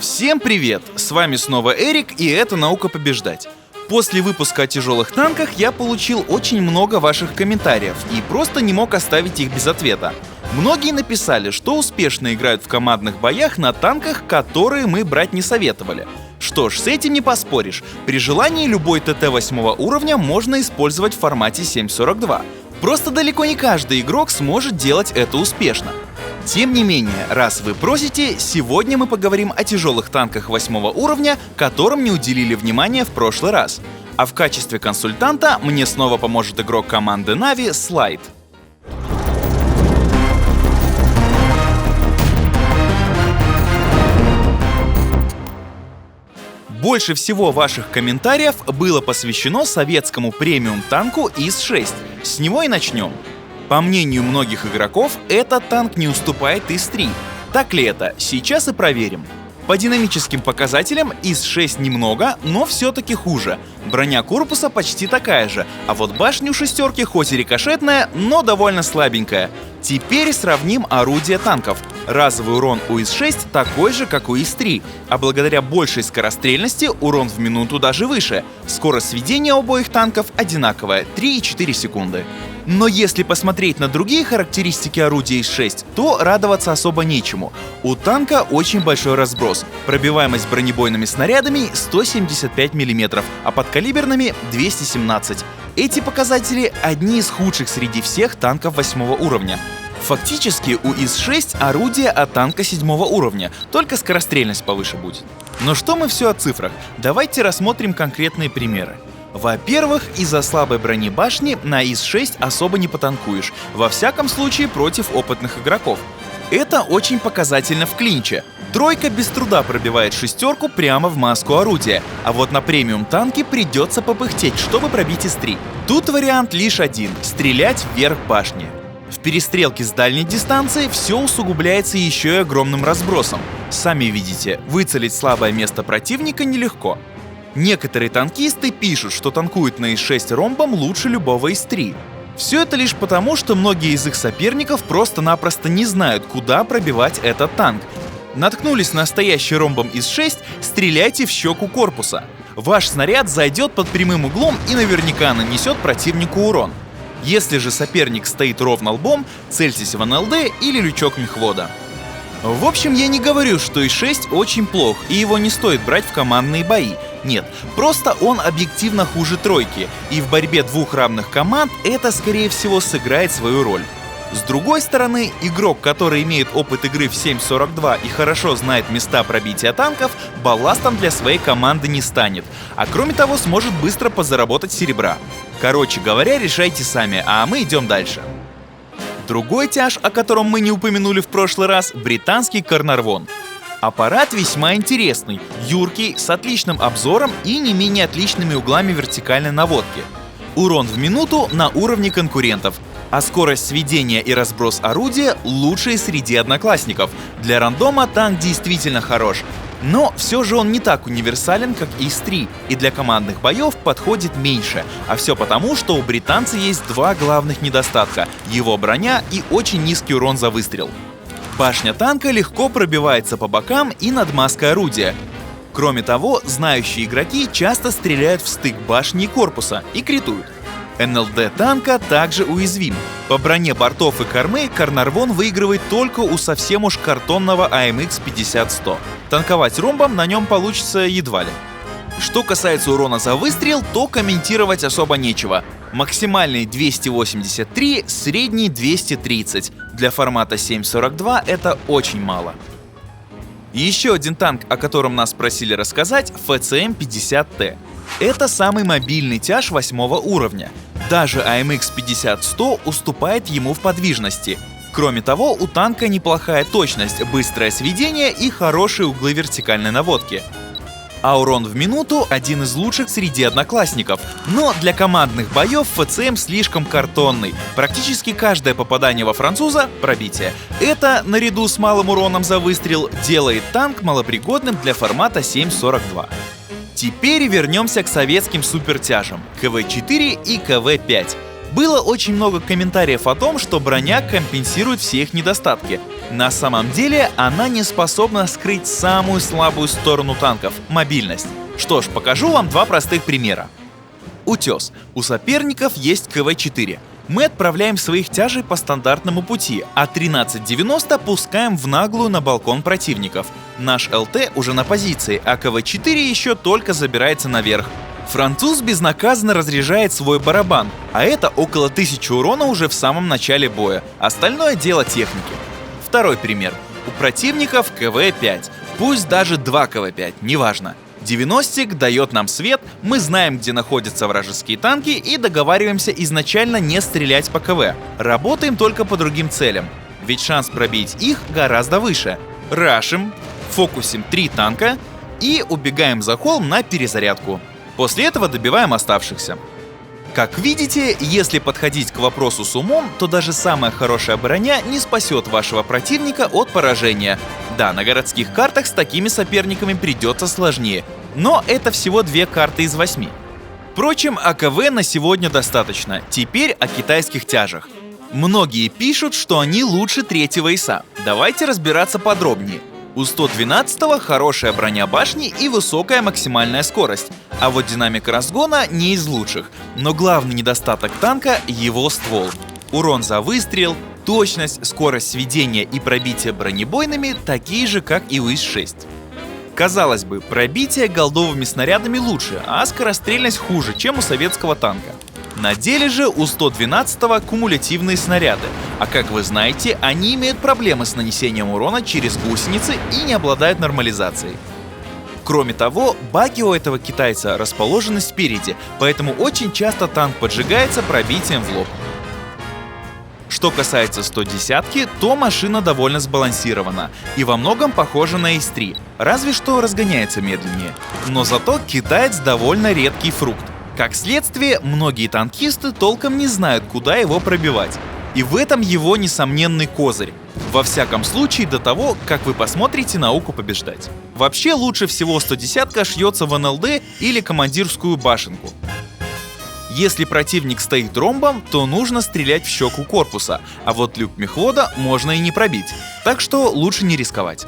Всем привет! С вами снова Эрик, и это «Наука побеждать». После выпуска о тяжелых танках я получил очень много ваших комментариев и просто не мог оставить их без ответа. Многие написали, что успешно играют в командных боях на танках, которые мы брать не советовали. Что ж, с этим не поспоришь. При желании любой ТТ 8 уровня можно использовать в формате 7.42. Просто далеко не каждый игрок сможет делать это успешно. Тем не менее, раз вы просите, сегодня мы поговорим о тяжелых танках 8 уровня, которым не уделили внимания в прошлый раз. А в качестве консультанта мне снова поможет игрок команды Na'Vi Слайд. Больше всего ваших комментариев было посвящено советскому премиум-танку ИС-6. С него и начнем. По мнению многих игроков, этот танк не уступает ИС-3. Так ли это? Сейчас и проверим. По динамическим показателям ИС-6 немного, но все-таки хуже. Броня корпуса почти такая же, а вот башня у шестерки хоть и рикошетная, но довольно слабенькая. Теперь сравним орудия танков. Разовый урон у ИС-6 такой же, как у ИС-3, а благодаря большей скорострельности урон в минуту даже выше. Скорость сведения обоих танков одинаковая — 3,4 секунды. Но если посмотреть на другие характеристики орудия ИС-6, то радоваться особо нечему. У танка очень большой разброс. Пробиваемость бронебойными снарядами 175 мм, а подкалиберными 217. Эти показатели одни из худших среди всех танков 8 уровня. Фактически у ИС-6 орудие от танка 7 уровня, только скорострельность повыше будет. Но что мы все о цифрах? Давайте рассмотрим конкретные примеры. Во-первых, из-за слабой брони башни на ИС-6 особо не потанкуешь, во всяком случае против опытных игроков. Это очень показательно в клинче. Тройка без труда пробивает шестерку прямо в маску орудия, а вот на премиум танке придется попыхтеть, чтобы пробить ИС-3. Тут вариант лишь один — стрелять вверх башни. В перестрелке с дальней дистанции все усугубляется еще и огромным разбросом. Сами видите, выцелить слабое место противника нелегко. Некоторые танкисты пишут, что танкуют на ИС-6 ромбом лучше любого ИС-3. Все это лишь потому, что многие из их соперников просто-напросто не знают, куда пробивать этот танк. Наткнулись на настоящий ромбом ИС-6, стреляйте в щеку корпуса. Ваш снаряд зайдет под прямым углом и наверняка нанесет противнику урон. Если же соперник стоит ровно лбом, цельтесь в НЛД или лючок мехвода. В общем, я не говорю, что ИС-6 очень плох и его не стоит брать в командные бои. Нет, просто он объективно хуже тройки, и в борьбе двух равных команд это, скорее всего, сыграет свою роль. С другой стороны, игрок, который имеет опыт игры в 7.42 и хорошо знает места пробития танков, балластом для своей команды не станет, а кроме того сможет быстро подзаработать серебра. Короче говоря, решайте сами, а мы идем дальше. Другой тяж, о котором мы не упомянули в прошлый раз, британский Карнарвон. Аппарат весьма интересный, юркий, с отличным обзором и не менее отличными углами вертикальной наводки. Урон в минуту на уровне конкурентов, а скорость сведения и разброс орудия лучшие среди одноклассников. Для рандома танк действительно хорош. Но все же он не так универсален, как ИС-3, и для командных боев подходит меньше. А все потому, что у британца есть два главных недостатка — его броня и очень низкий урон за выстрел. Башня танка легко пробивается по бокам и над маской орудия. Кроме того, знающие игроки часто стреляют в стык башни и корпуса и критуют. НЛД танка также уязвим. По броне бортов и кормы Карнарвон выигрывает только у совсем уж картонного AMX 50-100. Танковать ромбом на нем получится едва ли. Что касается урона за выстрел, то комментировать особо нечего. Максимальный 283, средний 230. Для формата 7.42 это очень мало. Еще один танк, о котором нас просили рассказать, ФЦМ-50Т. Это самый мобильный тяж 8 уровня. Даже AMX 50-100 уступает ему в подвижности. Кроме того, у танка неплохая точность, быстрое сведение и хорошие углы вертикальной наводки. А урон в минуту один из лучших среди одноклассников. Но для командных боев ФЦМ слишком картонный. Практически каждое попадание во француза — пробитие. Это, наряду с малым уроном за выстрел, делает танк малопригодным для формата 7.42. Теперь вернемся к советским супертяжам КВ-4 и КВ-5. Было очень много комментариев о том, что броня компенсирует все их недостатки. На самом деле она не способна скрыть самую слабую сторону танков — мобильность. Что ж, покажу вам два простых примера. Утес. У соперников есть КВ-4. Мы отправляем своих тяжей по стандартному пути, а 1390 пускаем в наглую на балкон противников. Наш ЛТ уже на позиции, а КВ-4 еще только забирается наверх. Француз безнаказанно разряжает свой барабан, а это около 1000 урона уже в самом начале боя. Остальное дело техники. Второй пример. У противников КВ-5. Пусть даже 2 КВ-5, неважно. 90-ик дает нам свет, мы знаем, где находятся вражеские танки, и договариваемся изначально не стрелять по КВ. Работаем только по другим целям, ведь шанс пробить их гораздо выше. Рашим, фокусим 3 танка и убегаем за холм на перезарядку. После этого добиваем оставшихся. Как видите, если подходить к вопросу с умом, то даже самая хорошая броня не спасет вашего противника от поражения. Да, на городских картах с такими соперниками придется сложнее, но это всего 2 карты из 8. Впрочем, АКВ на сегодня достаточно. Теперь о китайских тяжах. Многие пишут, что они лучше 3-го ИСа. Давайте разбираться подробнее. У 112-го хорошая броня башни и высокая максимальная скорость, а вот динамика разгона не из лучших. Но главный недостаток танка — его ствол. Урон за выстрел, точность, скорость сведения и пробитие бронебойными такие же, как и у ИС-6. Казалось бы, пробитие голдовыми снарядами лучше, а скорострельность хуже, чем у советского танка. На деле же у 112-го кумулятивные снаряды, а как вы знаете, они имеют проблемы с нанесением урона через гусеницы и не обладают нормализацией. Кроме того, баки у этого китайца расположены спереди, поэтому очень часто танк поджигается пробитием в лоб. Что касается 110-ки, то машина довольно сбалансирована и во многом похожа на ИС-3, разве что разгоняется медленнее. Но зато китаец довольно редкий фрукт. Как следствие, многие танкисты толком не знают, куда его пробивать. И в этом его несомненный козырь. Во всяком случае, до того, как вы посмотрите «Науку побеждать». Вообще, лучше всего 110-ка шьется в НЛД или командирскую башенку. Если противник стоит ромбом, то нужно стрелять в щеку корпуса, а вот люк мехвода можно и не пробить, так что лучше не рисковать.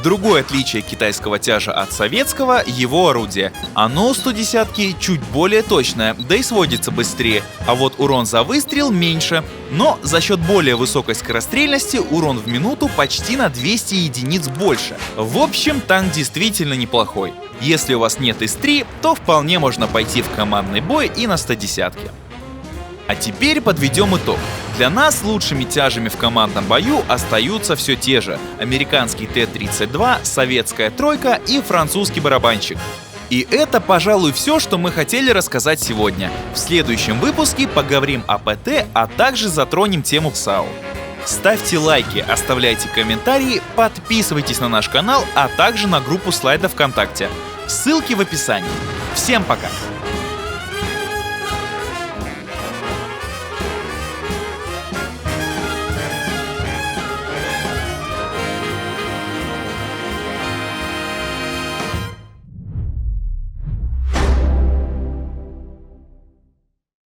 Другое отличие китайского тяжа от советского — его орудие. Оно у 110-ки чуть более точное, да и сводится быстрее, а вот урон за выстрел меньше. Но за счет более высокой скорострельности урон в минуту почти на 200 единиц больше. В общем, танк действительно неплохой. Если у вас нет ИС-3, то вполне можно пойти в командный бой и на 110-ке. А теперь подведем итог. Для нас лучшими тяжами в командном бою остаются все те же: американский Т-32, советская тройка и французский барабанщик. И это, пожалуй, все, что мы хотели рассказать сегодня. В следующем выпуске поговорим о ПТ, а также затронем тему САУ. Ставьте лайки, оставляйте комментарии, подписывайтесь на наш канал, а также на группу слайдов ВКонтакте. Ссылки в описании. Всем пока!